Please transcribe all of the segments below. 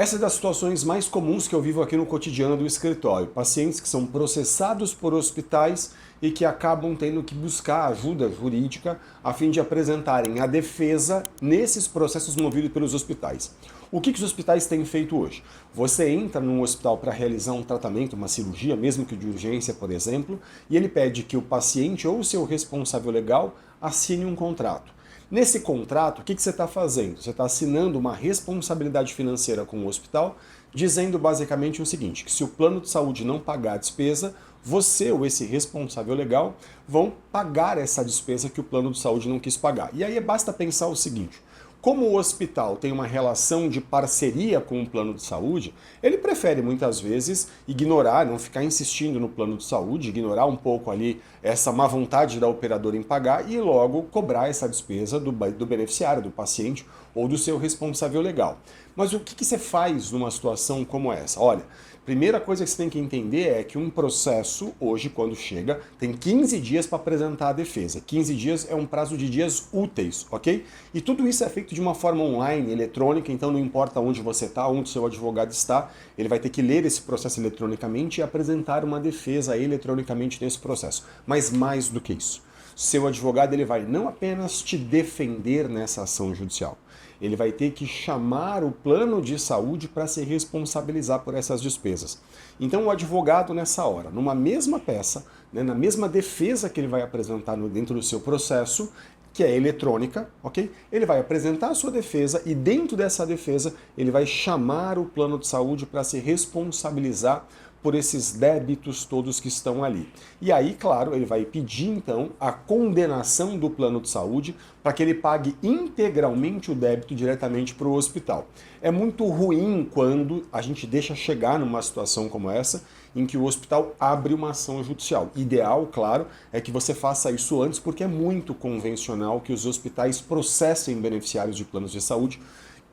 Essa é das situações mais comuns que eu vivo aqui no cotidiano do escritório. Pacientes que são processados por hospitais e que acabam tendo que buscar ajuda jurídica a fim de apresentarem a defesa nesses processos movidos pelos hospitais. O que os hospitais têm feito hoje? Você entra num hospital para realizar um tratamento, uma cirurgia, mesmo que de urgência, por exemplo, e ele pede que o paciente ou o seu responsável legal assine um contrato. Nesse contrato, o que você está fazendo? Você está assinando uma responsabilidade financeira com o hospital, dizendo basicamente o seguinte, que se o plano de saúde não pagar a despesa, você ou esse responsável legal vão pagar essa despesa que o plano de saúde não quis pagar. E aí basta pensar o seguinte, como o hospital tem uma relação de parceria com o plano de saúde, ele prefere muitas vezes ignorar, não ficar insistindo no plano de saúde, ignorar um pouco ali essa má vontade da operadora em pagar e logo cobrar essa despesa do beneficiário, do paciente ou do seu responsável legal. Mas o que você faz numa situação como essa? Olha, primeira coisa que você tem que entender é que um processo, hoje, quando chega, tem 15 dias para apresentar a defesa. 15 dias é um prazo de dias úteis, ok? E tudo isso é feito de uma forma online, eletrônica, então não importa onde você está, onde o seu advogado está, ele vai ter que ler esse processo eletronicamente e apresentar uma defesa eletronicamente nesse processo. Mas mais do que isso, seu advogado ele vai não apenas te defender nessa ação judicial, ele vai ter que chamar o plano de saúde para se responsabilizar por essas despesas. Então o advogado nessa hora, numa mesma peça, né, na mesma defesa que ele vai apresentar dentro do seu processo, que é eletrônica, ok? Ele vai apresentar a sua defesa e dentro dessa defesa ele vai chamar o plano de saúde para se responsabilizar por esses débitos todos que estão ali. E aí, claro, ele vai pedir então a condenação do plano de saúde para que ele pague integralmente o débito diretamente para o hospital. É muito ruim quando a gente deixa chegar numa situação como essa, em que o hospital abre uma ação judicial. Ideal, claro, é que você faça isso antes, porque é muito convencional que os hospitais processem beneficiários de planos de saúde,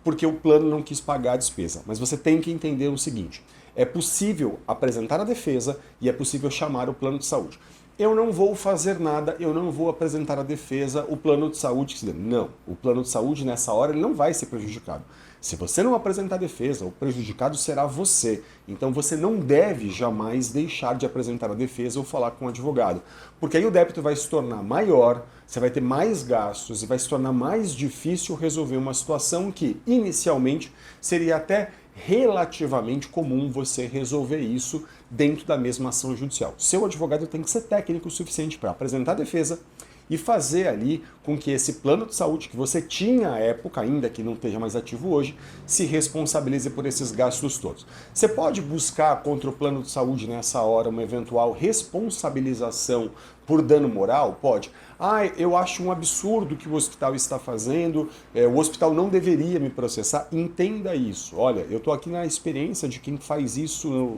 porque o plano não quis pagar a despesa. Mas você tem que entender o seguinte, é possível apresentar a defesa e é possível chamar o plano de saúde. Eu não vou fazer nada, eu não vou apresentar a defesa, o plano de saúde... Não, o plano de saúde nessa hora ele não vai ser prejudicado. Se você não apresentar a defesa, o prejudicado será você. Então você não deve jamais deixar de apresentar a defesa ou falar com o advogado. Porque aí o débito vai se tornar maior, você vai ter mais gastos e vai se tornar mais difícil resolver uma situação que, inicialmente, seria até relativamente comum você resolver isso dentro da mesma ação judicial. Seu advogado tem que ser técnico o suficiente para apresentar a defesa e fazer ali com que esse plano de saúde que você tinha à época, ainda que não esteja mais ativo hoje, se responsabilize por esses gastos todos. Você pode buscar contra o plano de saúde nessa hora uma eventual responsabilização por dano moral? Pode. Eu acho um absurdo que o hospital está fazendo, o hospital não deveria me processar. Entenda isso. Olha, eu estou aqui na experiência de quem faz isso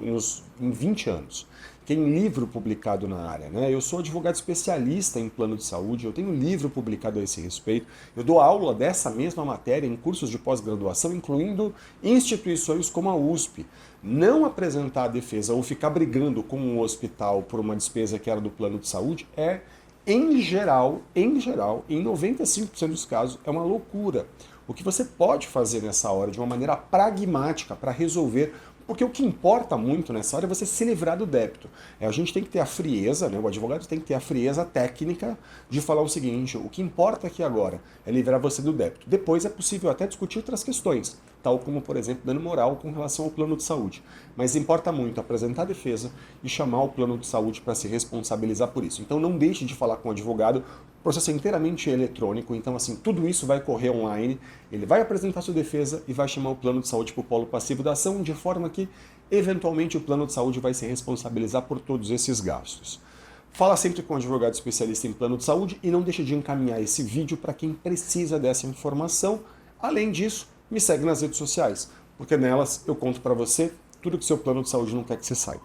em 20 anos. Tem livro publicado na área, né? Eu sou advogado especialista em plano de saúde, eu tenho livro publicado a esse respeito, eu dou aula dessa mesma matéria em cursos de pós-graduação, incluindo instituições como a USP. Não apresentar a defesa ou ficar brigando com o hospital por uma despesa que era do plano de saúde em geral, em 95% dos casos, é uma loucura. O que você pode fazer nessa hora de uma maneira pragmática para resolver, porque o que importa muito nessa hora é você se livrar do débito. A gente tem que ter a frieza, né? O advogado tem que ter a frieza técnica de falar o seguinte, o que importa aqui agora é livrar você do débito. Depois é possível até discutir outras questões, tal como, por exemplo, dano moral com relação ao plano de saúde. Mas importa muito apresentar a defesa e chamar o plano de saúde para se responsabilizar por isso. Então não deixe de falar com o advogado, o processo é inteiramente eletrônico, então assim, tudo isso vai correr online, ele vai apresentar sua defesa e vai chamar o plano de saúde para o polo passivo da ação, de forma que, eventualmente, o plano de saúde vai se responsabilizar por todos esses gastos. Fala sempre com um advogado especialista em plano de saúde e não deixe de encaminhar esse vídeo para quem precisa dessa informação. Além disso, me segue nas redes sociais, porque nelas eu conto para você tudo que seu plano de saúde não quer que você saiba.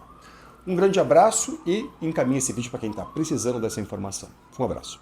Um grande abraço e encaminhe esse vídeo para quem está precisando dessa informação. Um abraço.